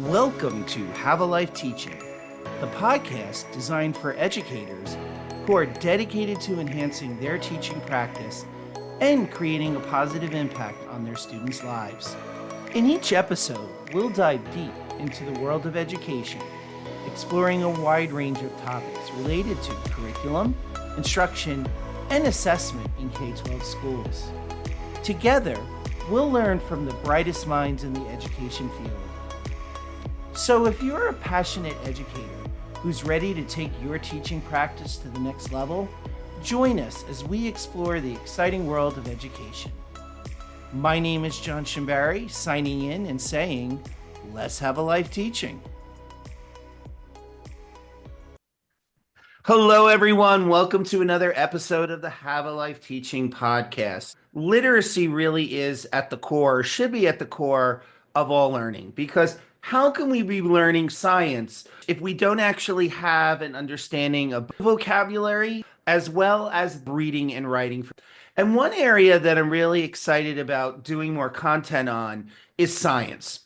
Welcome to Have a Life Teaching, the podcast designed for educators who are dedicated to enhancing their teaching practice and creating a positive impact on their students' lives. In each episode, we'll dive deep into the world of education, exploring a wide range of topics related to curriculum, instruction, and assessment in K-12 schools. Together, we'll learn from the brightest minds in the education field. So if you're a passionate educator who's ready to take your teaching practice to the next level, join us as we explore the exciting world of education. My name is John Shimbari, signing in and saying, let's have a life teaching. Hello, everyone. Welcome to another episode of the Have a Life Teaching podcast. Literacy really is at the core, should be at the core of all learning, because how can we be learning science if we don't actually have an understanding of vocabulary as well as reading and writing? And one area that I'm really excited about doing more content on is science.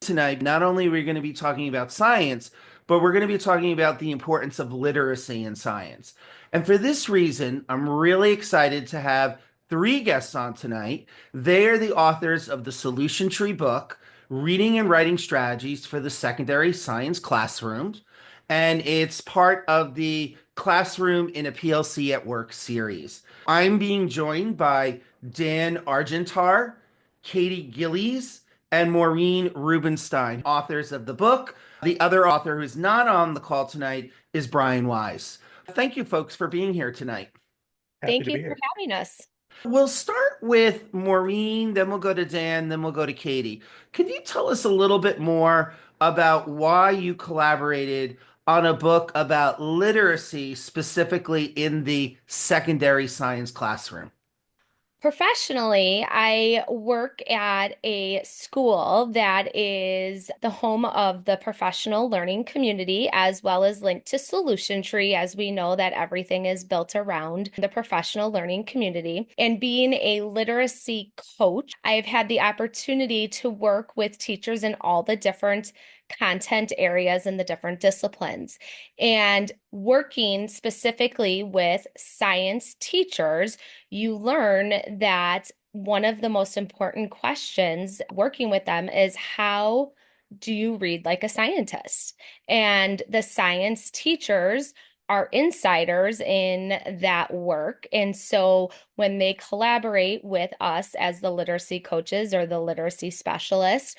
Tonight, not only are we going to be talking about science, but we're going to be talking about the importance of literacy in science. And for this reason, I'm really excited to have three guests on tonight. They are the authors of the Solution Tree book, Reading and Writing Strategies for the Secondary Science Classrooms, and it's part of the Classroom in a PLC at Work series. I'm being joined by Dan Argentar, Katie Gillies, and Maureen Rubenstein, authors of the book. The other author who's not on the call tonight is Brian Wise. Thank you, folks, for being here tonight. Thank you for having us. We'll start with Maureen, then we'll go to Dan, then we'll go to Katie. Could you tell us a little bit more about why you collaborated on a book about literacy, specifically in the secondary science classroom? Professionally, I work at a school that is the home of the professional learning community, as well as linked to Solution Tree, as we know that everything is built around the professional learning community. And being a literacy coach, I've had the opportunity to work with teachers in all the different content areas and the different disciplines. And working specifically with science teachers, you learn that one of the most important questions working with them is, how do you read like a scientist? And the science teachers are insiders in that work. And so when they collaborate with us as the literacy coaches or the literacy specialists,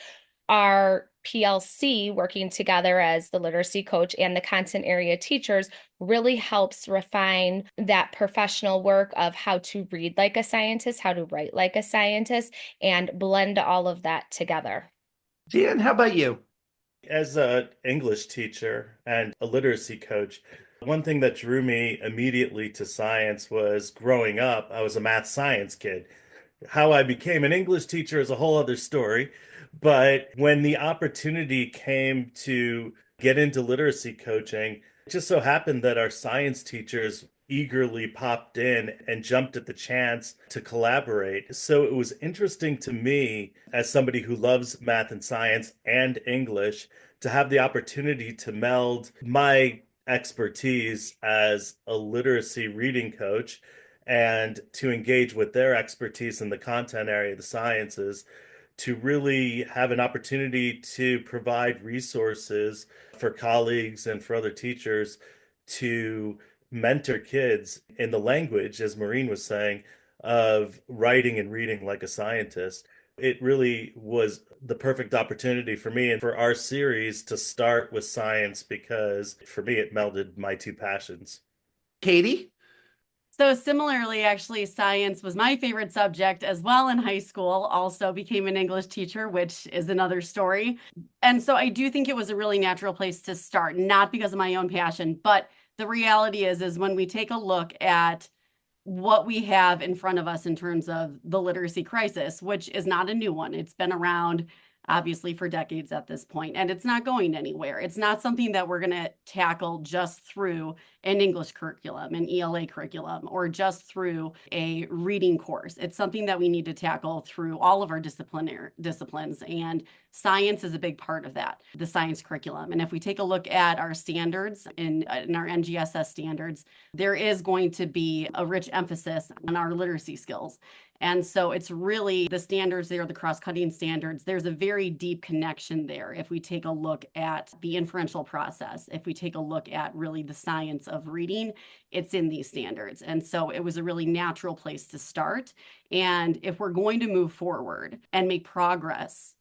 our PLC working together as the literacy coach and the content area teachers really helps refine that professional work of how to read like a scientist, how to write like a scientist, and blend all of that together. Dan, how about you? As an English teacher and a literacy coach, one thing that drew me immediately to science was growing up, I was a math science kid. How I became an English teacher is a whole other story. But when the opportunity came to get into literacy coaching, it just so happened that our science teachers eagerly popped in and jumped at the chance to collaborate. So it was interesting to me, as somebody who loves math and science and English, to have the opportunity to meld my expertise as a literacy reading coach and to engage with their expertise in the content area, the sciences, to really have an opportunity to provide resources for colleagues and for other teachers to mentor kids in the language, as Maureen was saying, of writing and reading like a scientist. It really was the perfect opportunity for me and for our series to start with science, because for me, it melded my two passions. Katie? So similarly, actually, science was my favorite subject as well in high school. Also became an English teacher, which is another story. And so I do think it was a really natural place to start, not because of my own passion, but the reality is when we take a look at what we have in front of us in terms of the literacy crisis, which is not a new one. It's been around obviously for decades at this point, and it's not going anywhere. It's not something that we're going to tackle just through an English curriculum, an ELA curriculum, or just through a reading course. It's something that we need to tackle through all of our disciplines, and science is a big part of that, the science curriculum. And if we take a look at our standards in our NGSS standards, there is going to be a rich emphasis on our literacy skills. And so it's really the standards there, the cross-cutting standards. There's a very deep connection there. If we take a look at the inferential process, if we take a look at really the science of reading, it's in these standards. And so it was a really natural place to start. And if we're going to move forward and make progress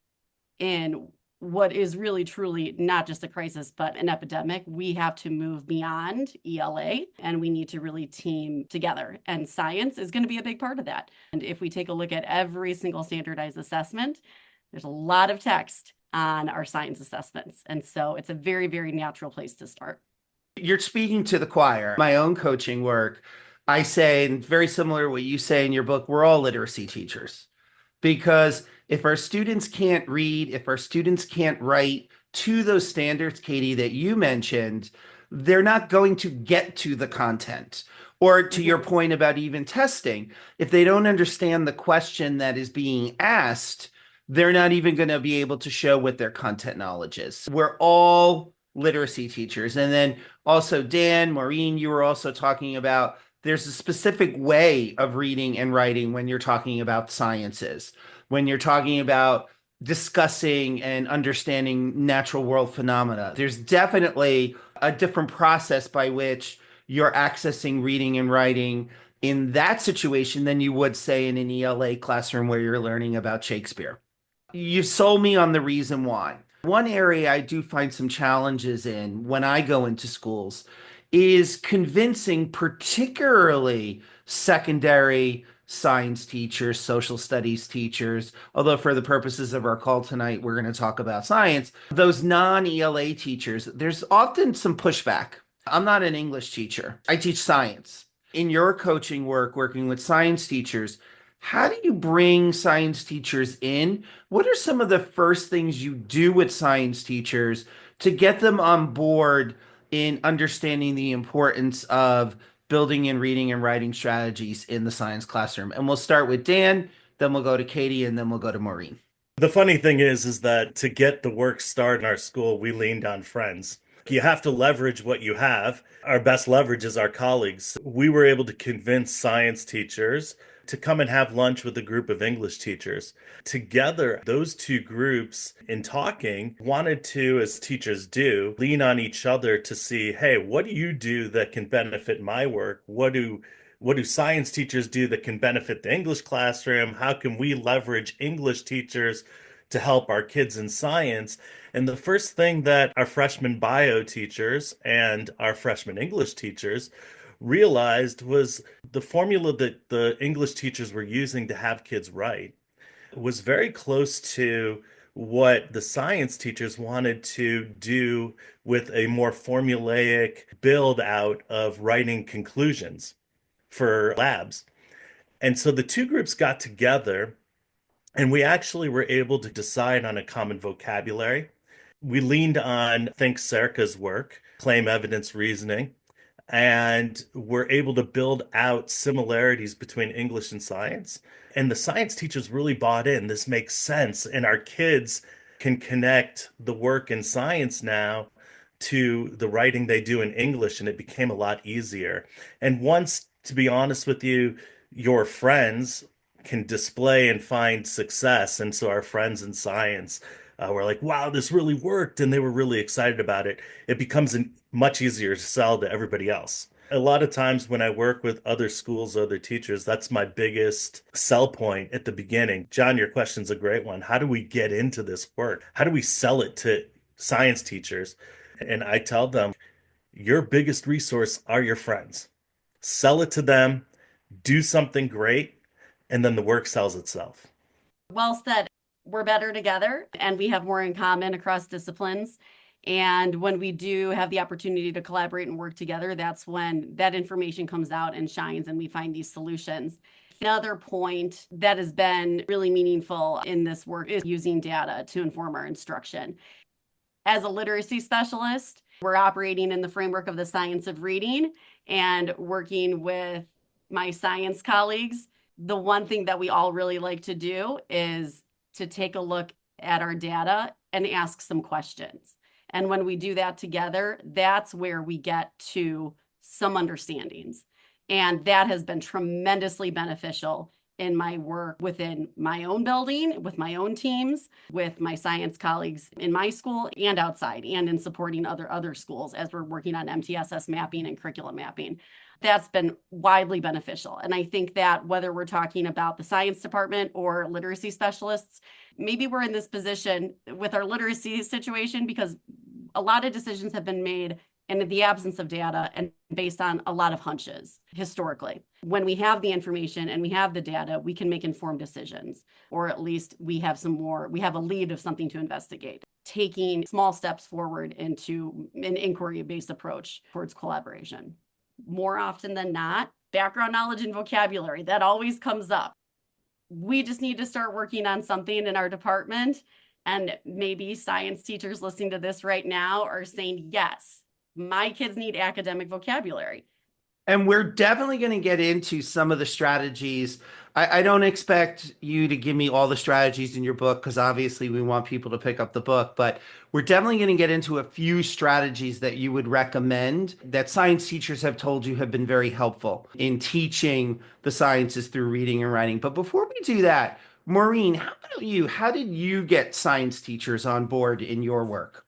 in what is really truly not just a crisis, but an epidemic, we have to move beyond ELA and we need to really team together. And science is going to be a big part of that. And if we take a look at every single standardized assessment, there's a lot of text on our science assessments. And so it's a very, very natural place to start. You're speaking to the choir. My own coaching work, I say, and very similar to what you say in your book, we're all literacy teachers. Because if our students can't read, if our students can't write to those standards, Katie, that you mentioned, they're not going to get to the content. Or to your point about even testing, if they don't understand the question that is being asked, they're not even going to be able to show what their content knowledge is. We're all literacy teachers. And then also, Dan, Maureen, you were also talking about there's a specific way of reading and writing when you're talking about sciences, when you're talking about discussing and understanding natural world phenomena. There's definitely a different process by which you're accessing reading and writing in that situation than you would, say, in an ELA classroom where you're learning about Shakespeare. You sold me on the reason why. One area I do find some challenges in when I go into schools is convincing particularly secondary science teachers, social studies teachers, although for the purposes of our call tonight, we're going to talk about science. Those non-ELA teachers, there's often some pushback. I'm not an English teacher. I teach science. In your coaching work, working with science teachers, how do you bring science teachers in? What are some of the first things you do with science teachers to get them on board in understanding the importance of building and reading and writing strategies in the science classroom? And we'll start with Dan, then we'll go to Katie, and then we'll go to Maureen. The funny thing is that to get the work started in our school, we leaned on friends. You have to leverage what you have. Our best leverage is our colleagues. We were able to convince science teachers to come and have lunch with a group of English teachers. Together, those two groups, in talking, wanted to, as teachers do, lean on each other to see, hey, what do you do that can benefit my work? What do science teachers do that can benefit the English classroom? How can we leverage English teachers to help our kids in science? And the first thing that our freshman bio teachers and our freshman English teachers realized was the formula that the English teachers were using to have kids write was very close to what the science teachers wanted to do with a more formulaic build out of writing conclusions for labs. And so the two groups got together and we actually were able to decide on a common vocabulary. We leaned on Think Serka's work, claim evidence reasoning, and we're able to build out similarities between English and science. And the science teachers really bought in. This makes sense. And our kids can connect the work in science now to the writing they do in English, and it became a lot easier. And once, to be honest with you, your friends can display and find success. And so our friends in science were like, wow, this really worked. And they were really excited about it. It becomes much easier to sell to everybody else. A lot of times when I work with other schools, other teachers, that's my biggest sell point at the beginning. John, your question's a great one. How do we get into this work? How do we sell it to science teachers? And I tell them, your biggest resource are your friends. Sell it to them, do something great, and then the work sells itself. Well said. We're better together and we have more in common across disciplines. And when we do have the opportunity to collaborate and work together, that's when that information comes out and shines and we find these solutions. Another point that has been really meaningful in this work is using data to inform our instruction. As a literacy specialist, we're operating in the framework of the science of reading and working with my science colleagues. The one thing that we all really like to do is to take a look at our data and ask some questions. And when we do that together, that's where we get to some understandings. And that has been tremendously beneficial in my work within my own building, with my own teams, with my science colleagues in my school and outside, and in supporting other schools as we're working on MTSS mapping and curriculum mapping. That's been widely beneficial. And I think that whether we're talking about the science department or literacy specialists, maybe we're in this position with our literacy situation because a lot of decisions have been made in the absence of data and based on a lot of hunches historically. When we have the information and we have the data, we can make informed decisions, or at least we have a lead of something to investigate, taking small steps forward into an inquiry-based approach towards collaboration. More often than not, background knowledge and vocabulary, that always comes up. We just need to start working on something in our department, and maybe science teachers listening to this right now are saying, yes, my kids need academic vocabulary. And we're definitely going to get into some of the strategies. I don't expect you to give me all the strategies in your book because obviously we want people to pick up the book, but we're definitely going to get into a few strategies that you would recommend that science teachers have told you have been very helpful in teaching the sciences through reading and writing. But before we do that, Maureen, how about you? How did you get science teachers on board in your work?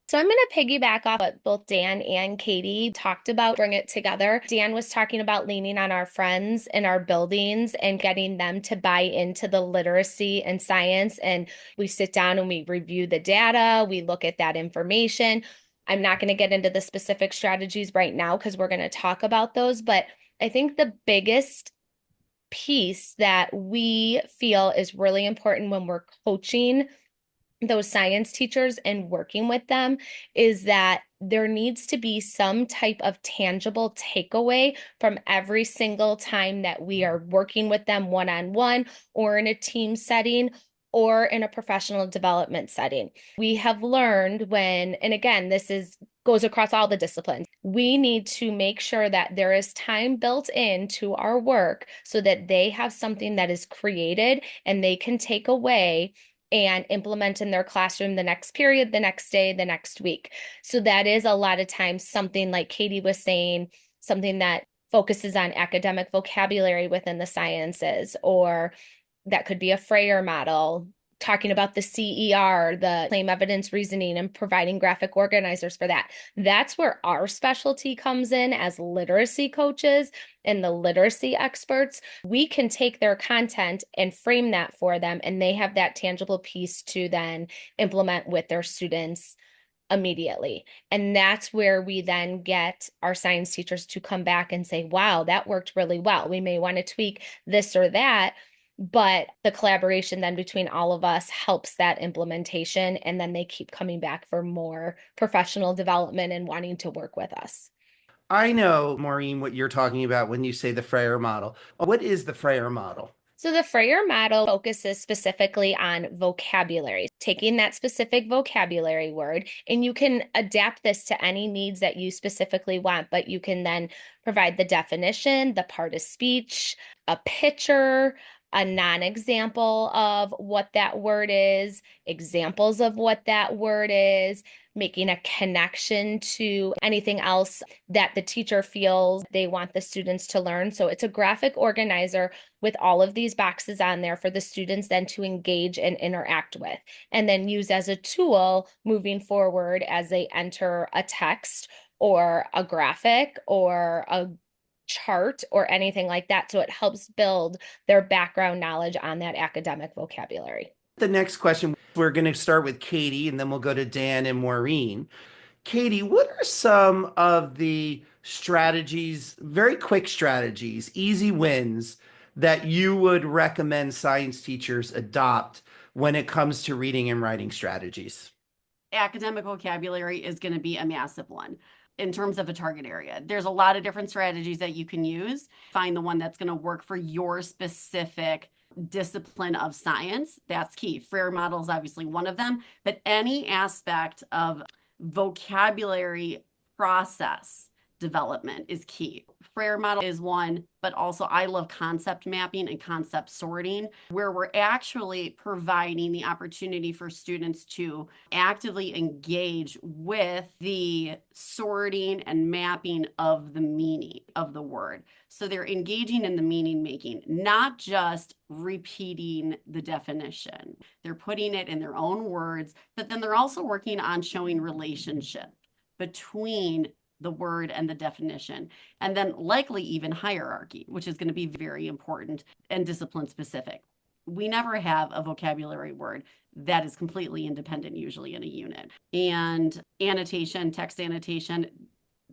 So I'm going to piggyback off what both Dan and Katie talked about, bring it together. Dan was talking about leaning on our friends in our buildings and getting them to buy into the literacy and science. And we sit down and we review the data. We look at that information. I'm not going to get into the specific strategies right now because we're going to talk about those. But I think the biggest piece that we feel is really important when we're coaching those science teachers and working with them is that there needs to be some type of tangible takeaway from every single time that we are working with them one-on-one or in a team setting or in a professional development setting. We have learned and again, goes across all the disciplines. We need to make sure that there is time built into our work so that they have something that is created and they can take away and implement in their classroom the next period, the next day, the next week. So that is a lot of times something like Katie was saying, something that focuses on academic vocabulary within the sciences, or that could be a Freyer model, talking about the CER, the claim evidence reasoning, and providing graphic organizers for that. That's where our specialty comes in as literacy coaches and the literacy experts. We can take their content and frame that for them, and they have that tangible piece to then implement with their students immediately. And that's where we then get our science teachers to come back and say, wow, that worked really well. We may want to tweak this or that, but the collaboration then between all of us helps that implementation. And then they keep coming back for more professional development and wanting to work with us. I know, Maureen, what you're talking about when you say the Freyer model. What is the Freyer model? So the Freyer model focuses specifically on vocabulary, taking that specific vocabulary word, and you can adapt this to any needs that you specifically want, but you can then provide the definition, the part of speech, a picture, a non-example of what that word is, examples of what that word is, making a connection to anything else that the teacher feels they want the students to learn. So it's a graphic organizer with all of these boxes on there for the students then to engage and interact with, and then use as a tool moving forward as they enter a text or a graphic or a chart or anything like that. So it helps build their background knowledge on that academic vocabulary. The next question, we're going to start with Katie and then we'll go to Dan and Maureen. Katie, what are some of the strategies, very quick strategies, easy wins that you would recommend science teachers adopt when it comes to reading and writing strategies? Academic vocabulary is going to be a massive one. in terms of a target area. There's a lot of different strategies that you can use. Find the one that's going to work for your specific discipline of science. That's key. Frere model is obviously one of them, but any aspect of vocabulary process development is key. Frere model is one, but also I love concept mapping and concept sorting, where we're actually providing the opportunity for students to actively engage with the sorting and mapping of the meaning of the word. So they're engaging in the meaning making, not just repeating the definition. They're putting it in their own words, but then they're also working on showing relationship between the word and the definition, and then likely even hierarchy, which is going to be very important and discipline specific. We never have a vocabulary word that is completely independent, usually in a unit. And annotation, text annotation,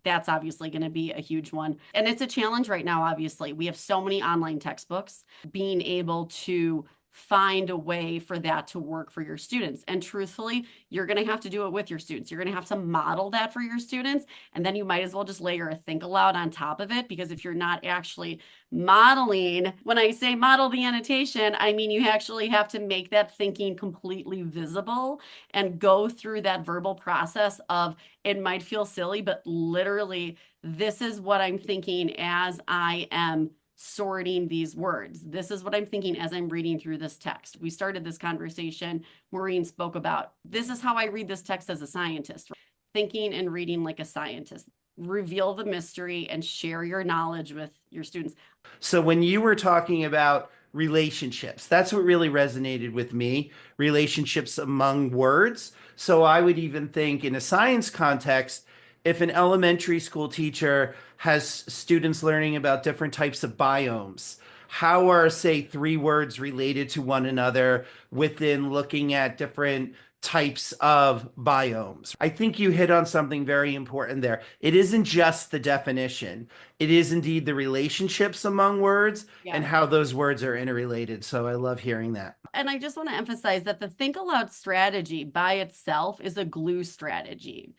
that's obviously going to be a huge one. And it's a challenge right now, obviously. We have so many online textbooks. Being able to find a way for that to work for your students. And truthfully, you're going to have to do it with your students. You're going to have to model that for your students. And then you might as well just layer a think aloud on top of it, because if you're not actually modeling, when I say model the annotation, I mean you actually have to make that thinking completely visible and go through that verbal process of, it might feel silly, but literally, this is what I'm thinking as I am sorting these words. This is what I'm thinking as I'm reading through this text. We started this conversation, Maureen spoke about, this is how I read this text as a scientist, thinking and reading like a scientist. Reveal the mystery and share your knowledge with your students. So when you were talking about relationships, that's what really resonated with me, relationships among words. So I would even think in a science context, if an elementary school teacher has students learning about different types of biomes, how are, say, three words related to one another within looking at different types of biomes? I think you hit on something very important there. It isn't just the definition. It is indeed the relationships among words and how those words are interrelated. So I love hearing that. And I just want to emphasize that the think aloud strategy by itself is a glue strategy.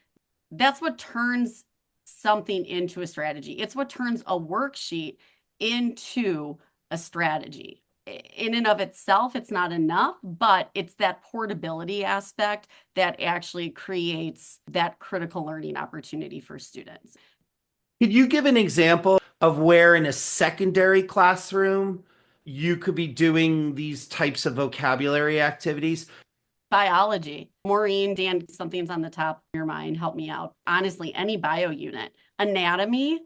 That's what turns something into a strategy. It's what turns a worksheet into a strategy. In and of itself, it's not enough, but it's that portability aspect that actually creates that critical learning opportunity for students. Could you give an example of where in a secondary classroom you could be doing these types of vocabulary activities? Biology. Maureen, Dan, something's on the top of your mind. Help me out. Honestly, any bio unit. Anatomy.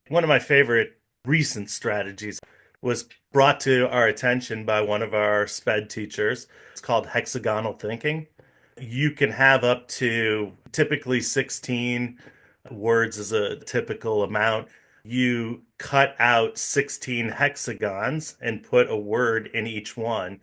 One of my favorite recent strategies was brought to our attention by one of our SPED teachers. It's called hexagonal thinking. You can have up to typically 16 words is a typical amount. You cut out 16 hexagons and put a word in each one.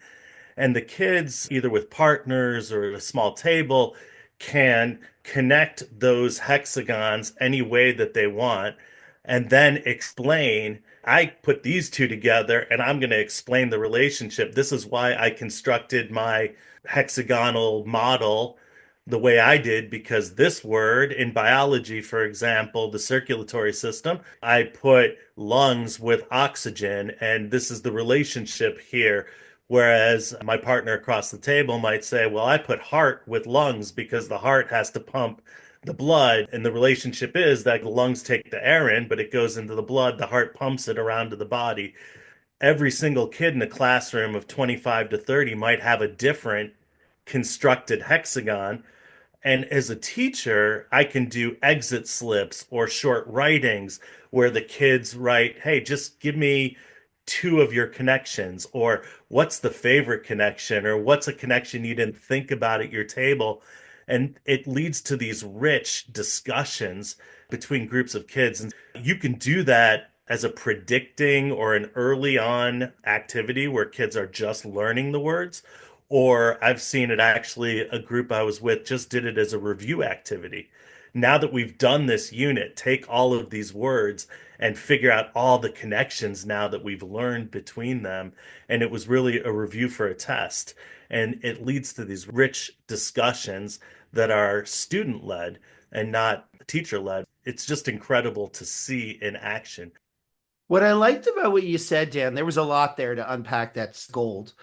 And the kids, either with partners or at a small table, can connect those hexagons any way that they want and then explain, I put these two together and I'm going to explain the relationship. This is why I constructed my hexagonal model the way I did, because this word in biology, for example, the circulatory system, I put lungs with oxygen, and this is the relationship here. Whereas my partner across the table might say, well, I put heart with lungs because the heart has to pump the blood. And the relationship is that the lungs take the air in, but it goes into the blood. The heart pumps it around to the body. Every single kid in a classroom of 25 to 30 might have a different constructed hexagon. And as a teacher, I can do exit slips or short writings where the kids write, hey, just give me two of your connections, or what's the favorite connection, or what's a connection you didn't think about at your table. And it leads to these rich discussions between groups of kids. And you can do that as a predicting or an early on activity where kids are just learning the words. Or I've seen it actually, a group I was with just did it as a review activity. Now that we've done this unit, take all of these words and figure out all the connections now that we've learned between them. And it was really a review for a test. And it leads to these rich discussions that are student led and not teacher-led. It's just incredible to see in action. What I liked about what you said, Dan, there was a lot there to unpack. That's gold.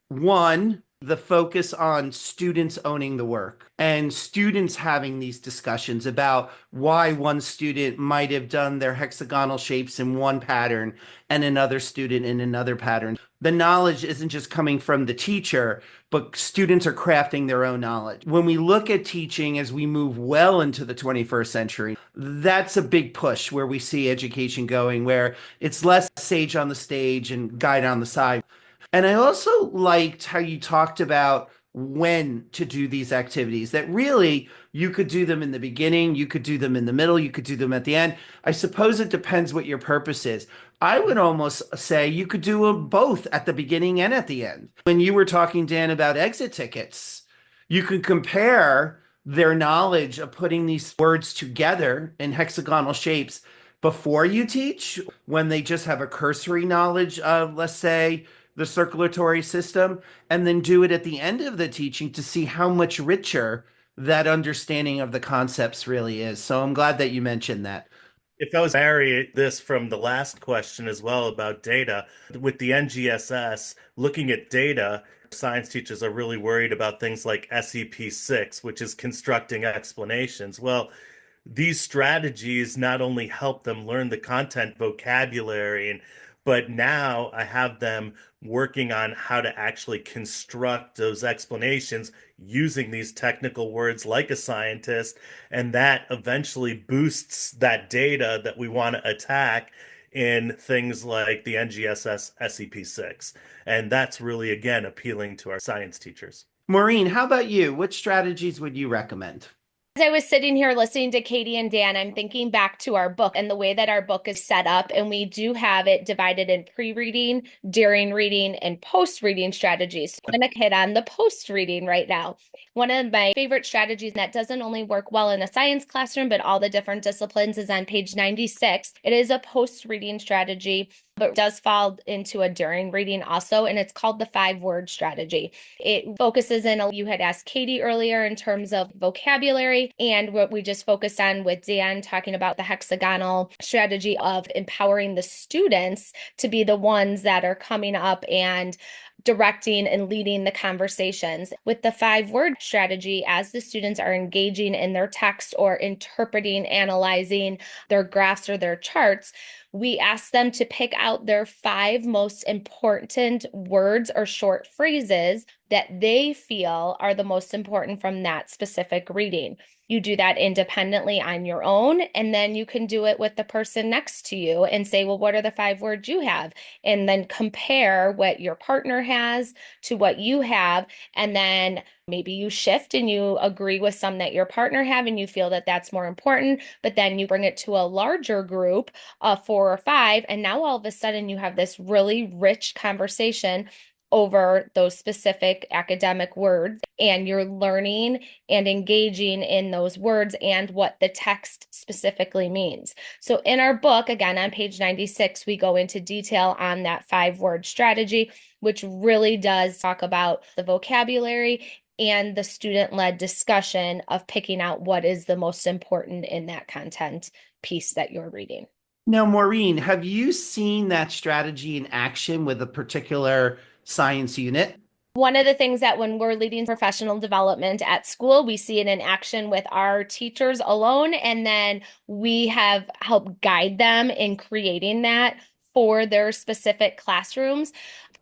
One, the focus on students owning the work and students having these discussions about why one student might have done their hexagonal shapes in one pattern and another student in another pattern. The knowledge isn't just coming from the teacher, but students are crafting their own knowledge. When we look at teaching as we move well into the 21st century, that's a big push where we see education going, where it's less sage on the stage and guide on the side. And I also liked how you talked about when to do these activities, that really you could do them in the beginning, you could do them in the middle, you could do them at the end. I suppose it depends what your purpose is. I would almost say you could do them both at the beginning and at the end. When you were talking, Dan, about exit tickets, you could compare their knowledge of putting these words together in hexagonal shapes before you teach, when they just have a cursory knowledge of, let's say, the circulatory system, and then do it at the end of the teaching to see how much richer that understanding of the concepts really is. So I'm glad that you mentioned that. If I was to vary this from the last question as well about data, with the NGSS, looking at data, science teachers are really worried about things like SEP6, which is constructing explanations. Well, these strategies not only help them learn the content vocabulary, but now I have them working on how to actually construct those explanations using these technical words like a scientist, and that eventually boosts that data that we want to attack in things like the NGSS SEP6. And that's really, again, appealing to our science teachers. Maureen, how about you? What strategies would you recommend? As I was sitting here listening to Katie and Dan, I'm thinking back to our book and the way that our book is set up. And we do have it divided in pre-reading, during reading, and post-reading strategies. So I'm going to hit on the post-reading right now. One of my favorite strategies that doesn't only work well in a science classroom, but all the different disciplines, is on page 96. It is a post-reading strategy, but does fall into a during reading also, and it's called the 5-word strategy. It focuses in, you had asked Katie earlier, in terms of vocabulary, and what we just focused on with Dan talking about the hexagonal strategy of empowering the students to be the ones that are coming up and directing and leading the conversations. With the 5-word strategy, as the students are engaging in their text or interpreting, analyzing their graphs or their charts, we ask them to pick out their 5 most important words or short phrases that they feel are the most important from that specific reading. You do that independently on your own, and then you can do it with the person next to you and say, well, what are the 5 words you have? And then compare what your partner has to what you have. And then maybe you shift and you agree with some that your partner have and you feel that that's more important, but then you bring it to a larger group of 4 or 5. And now all of a sudden you have this really rich conversation over those specific academic words, and you're learning and engaging in those words and what the text specifically means. So in our book, again, on page 96, we go into detail on that 5-word strategy, which really does talk about the vocabulary and the student-led discussion of picking out what is the most important in that content piece that you're reading. Now, Maureen, have you seen that strategy in action with a particular science unit? One of the things that when we're leading professional development at school, we see it in action with our teachers alone, and then we have helped guide them in creating that for their specific classrooms.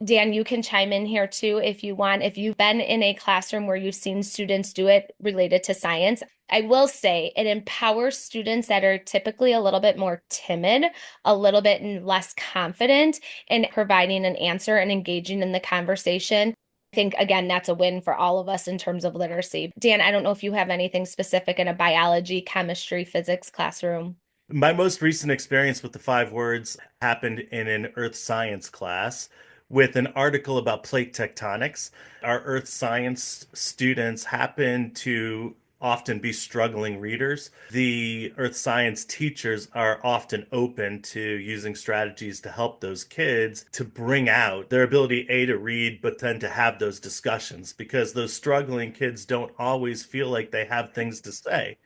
Dan, you can chime in here too if you want. If you've been in a classroom where you've seen students do it related to science, I will say it empowers students that are typically a little bit more timid, a little bit less confident in providing an answer and engaging in the conversation. I think, again, that's a win for all of us in terms of literacy. Dan, I don't know if you have anything specific in a biology, chemistry, physics classroom. My most recent experience with the 5 words happened in an earth science class with an article about plate tectonics. Our earth science students happen to often be struggling readers. The earth science teachers are often open to using strategies to help those kids to bring out their ability, A, to read, but then to have those discussions, because those struggling kids don't always feel like they have things to say.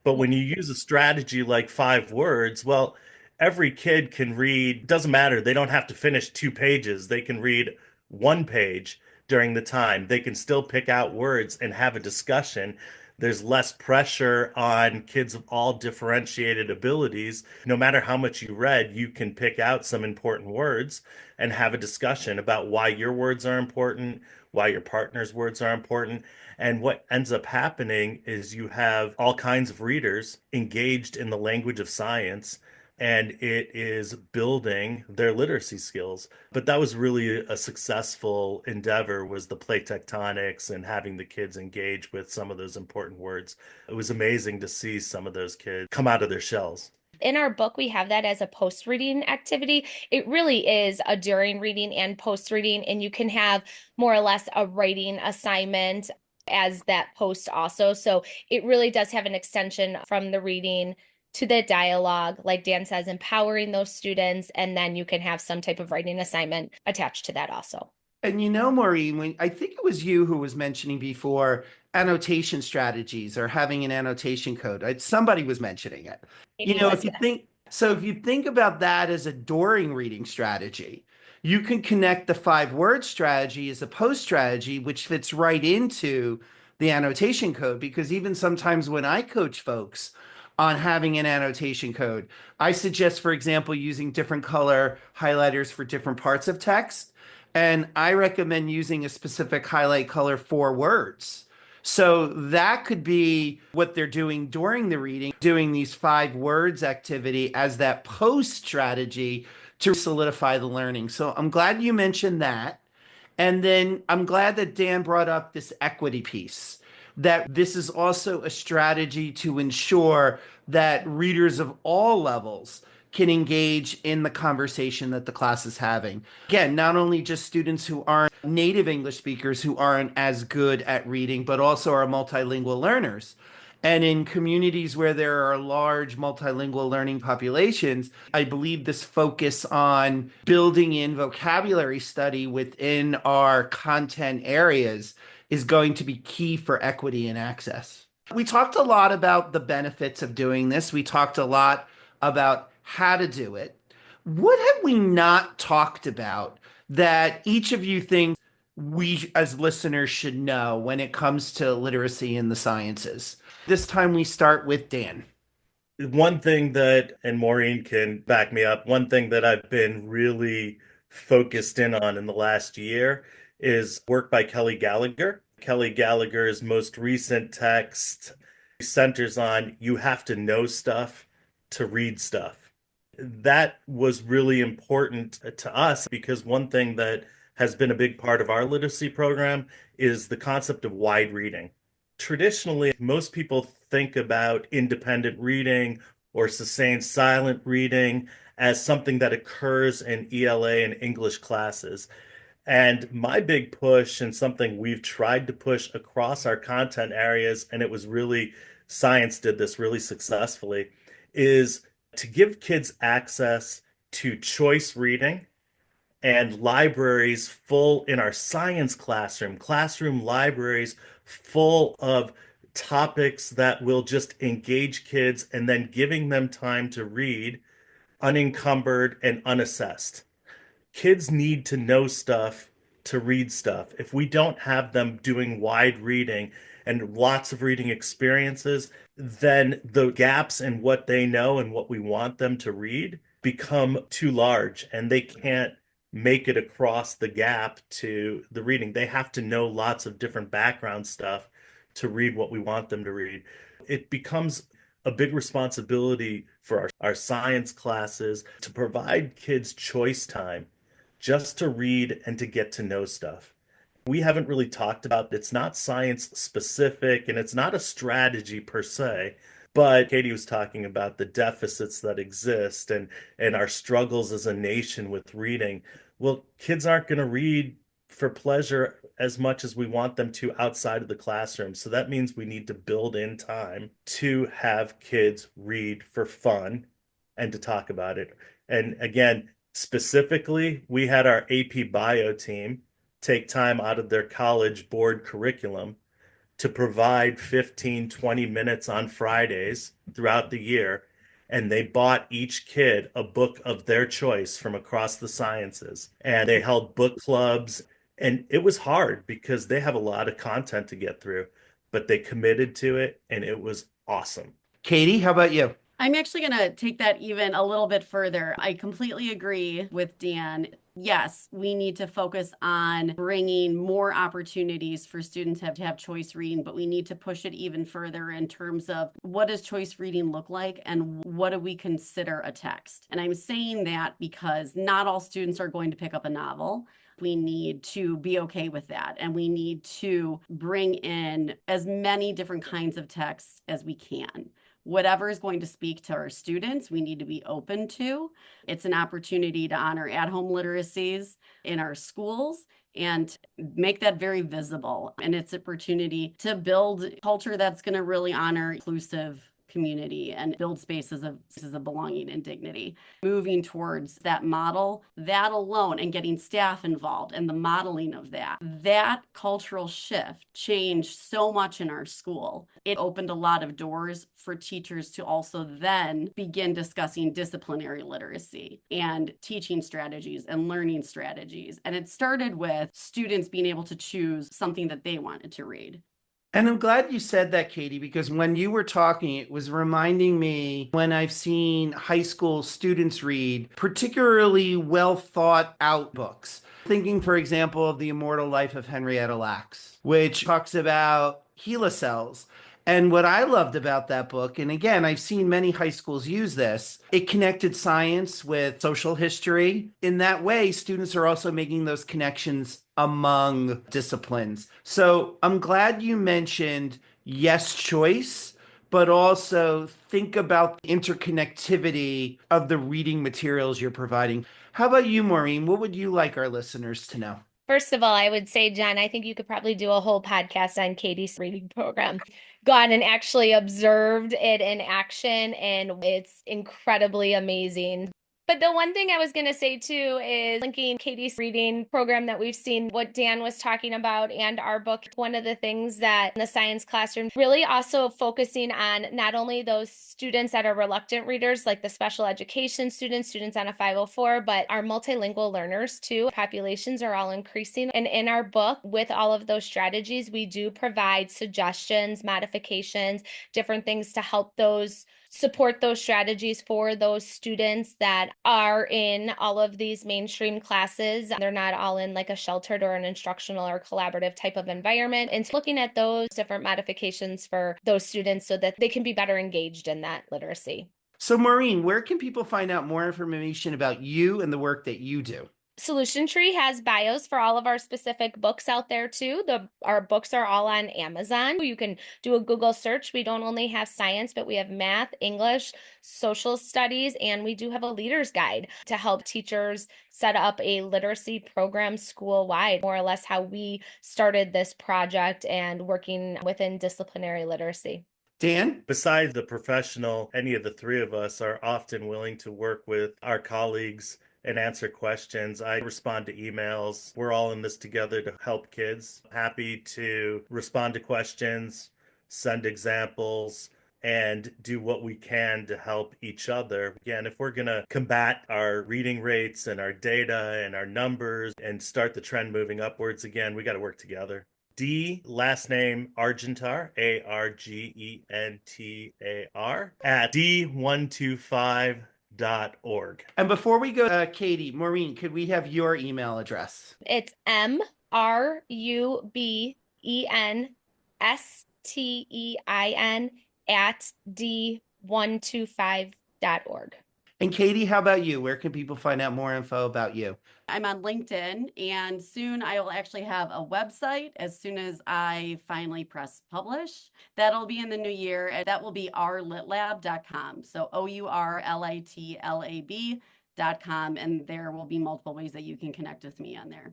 But when you use a strategy like 5 words, well, every kid can read, doesn't matter. They don't have to finish 2 pages. They can read 1 page during the time. They can still pick out words and have a discussion. There's less pressure on kids of all differentiated abilities. No matter how much you read, you can pick out some important words and have a discussion about why your words are important, why your partner's words are important. And what ends up happening is you have all kinds of readers engaged in the language of science, and it is building their literacy skills. But that was really a successful endeavor, was the plate tectonics and having the kids engage with some of those important words. It was amazing to see some of those kids come out of their shells. In our book, we have that as a post reading activity. It really is a during reading and post reading, and you can have more or less a writing assignment as that post also. So it really does have an extension from the reading to the dialogue, like Dan says, empowering those students, and then you can have some type of writing assignment attached to that also. And you know, Maureen, when I think it was you who was mentioning before annotation strategies or having an annotation code. Somebody was mentioning it. You Maybe know, was, if you yes. think so, if you think about that as a during reading strategy, you can connect the 5 word strategy as a post strategy, which fits right into the annotation code. Because even sometimes when I coach folks on having an annotation code, I suggest, for example, using different color highlighters for different parts of text. And I recommend using a specific highlight color for words. So that could be what they're doing during the reading, doing these 5 words activity as that post strategy to solidify the learning. So I'm glad you mentioned that. And then I'm glad that Dan brought up this equity piece, that this is also a strategy to ensure that readers of all levels can engage in the conversation that the class is having. Again, not only just students who aren't native English speakers who aren't as good at reading, but also our multilingual learners. And in communities where there are large multilingual learning populations, I believe this focus on building in vocabulary study within our content areas is going to be key for equity and access. We talked a lot about the benefits of doing this. We talked a lot about how to do it. What have we not talked about that each of you think we as listeners should know when it comes to literacy in the sciences? This time we start with Dan. One thing that, and Maureen can back me up, one thing that I've been really focused in the last year is work by Kelly Gallagher. Kelly Gallagher's most recent text centers on you have to know stuff to read stuff. That was really important to us because one thing that has been a big part of our literacy program is the concept of wide reading. Traditionally, most people think about independent reading or sustained silent reading as something that occurs in ELA and English classes. And my big push, and something we've tried to push across our content areas, and it was really, science did this really successfully, is to give kids access to choice reading and libraries full in our science classroom libraries full of topics that will just engage kids and then giving them time to read unencumbered and unassessed. Kids need to know stuff to read stuff. If we don't have them doing wide reading and lots of reading experiences, then the gaps in what they know and what we want them to read become too large and they can't make it across the gap to the reading. They have to know lots of different background stuff to read what we want them to read. It becomes a big responsibility for our science classes to provide kids choice time just to read and to get to know stuff. We haven't really talked about it's not science specific and it's not a strategy per se, but Katie was talking about the deficits that exist and our struggles as a nation with reading. Well, kids aren't going to read for pleasure as much as we want them to outside of the classroom. So that means we need to build in time to have kids read for fun and to talk about it. And again, specifically, we had our AP Bio team take time out of their college board curriculum to provide 15, 20 minutes on Fridays throughout the year. And they bought each kid a book of their choice from across the sciences. And they held book clubs. And it was hard because they have a lot of content to get through, but they committed to it and it was awesome. Katie, how about you? I'm actually going to take that even a little bit further. I completely agree with Dan. Yes, we need to focus on bringing more opportunities for students to have choice reading, but we need to push it even further in terms of what does choice reading look like and what do we consider a text? And I'm saying that because not all students are going to pick up a novel. We need to be okay with that. And we need to bring in as many different kinds of texts as we can. Whatever is going to speak to our students, we need to be open to. It's an opportunity to honor at-home literacies in our schools and make that very visible. And it's an opportunity to build culture that's going to really honor inclusive community and build spaces of belonging and dignity. Moving towards that model, that alone, and getting staff involved and the modeling of that cultural shift changed so much in our school. It opened a lot of doors for teachers to also then begin discussing disciplinary literacy and teaching strategies and learning strategies. And it started with students being able to choose something that they wanted to read. And I'm glad you said that, Katie, because when you were talking, it was reminding me when I've seen high school students read particularly well thought out books. Thinking, for example, of The Immortal Life of Henrietta Lacks, which talks about HeLa cells. And what I loved about that book, and again, I've seen many high schools use this, it connected science with social history. In that way, students are also making those connections among disciplines. So I'm glad you mentioned yes, choice, but also think about the interconnectivity of the reading materials you're providing. How about you, Maureen? What would you like our listeners to know? First of all, I would say, Jen, I think you could probably do a whole podcast on Katie's reading program. Gone and actually observed it in action, and it's incredibly amazing. But the one thing I was going to say too is linking Katie's reading program that we've seen, what Dan was talking about, and our book. One of the things that in the science classroom really also focusing on not only those students that are reluctant readers, like the special education students on a 504, but our multilingual learners too. Populations are all increasing. And in our book, with all of those strategies, we do provide suggestions, modifications, different things to help support those strategies for those students that are in all of these mainstream classes. They're not all in like a sheltered or an instructional or collaborative type of environment. And looking at those different modifications for those students so that they can be better engaged in that literacy. So, Maureen, where can people find out more information about you and the work that you do? Solution Tree has bios for all of our specific books out there too. Our books are all on Amazon. You can do a Google search. We don't only have science, but we have math, English, social studies, and we do have a leader's guide to help teachers set up a literacy program school-wide, more or less how we started this project and working within disciplinary literacy. Dan? Besides the professional, any of the three of us are often willing to work with our colleagues and answer questions. I respond to emails. We're all in this together to help kids. Happy to respond to questions, send examples, and do what we can to help each other. Again, if we're going to combat our reading rates and our data and our numbers and start the trend moving upwards again, we got to work together. D, last name Argentar, Argentar, at D125.org. And before we go, Katie, Maureen, could we have your email address? It's MRUBENSTEIN at D125.org. And Katie, how about you? Where can people find out more info about you? I'm on LinkedIn, and soon I will actually have a website as soon as I finally press publish. That'll be in the new year, and that will be ourlitlab.com. So OURLITLAB.com, and there will be multiple ways that you can connect with me on there.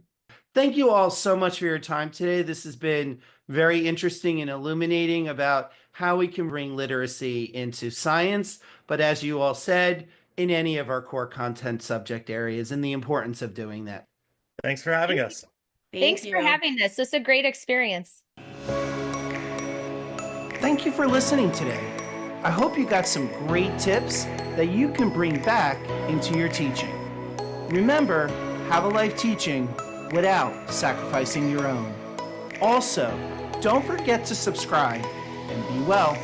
Thank you all so much for your time today. This has been very interesting and illuminating about how we can bring literacy into science, but as you all said, in any of our core content subject areas and the importance of doing that. Thanks for having us. Thanks for having this. This is a great experience. thank you for listening today. I hope you got some great tips that you can bring back into your teaching. Remember, have a life teaching without sacrificing your own. Also, don't forget to subscribe and be well.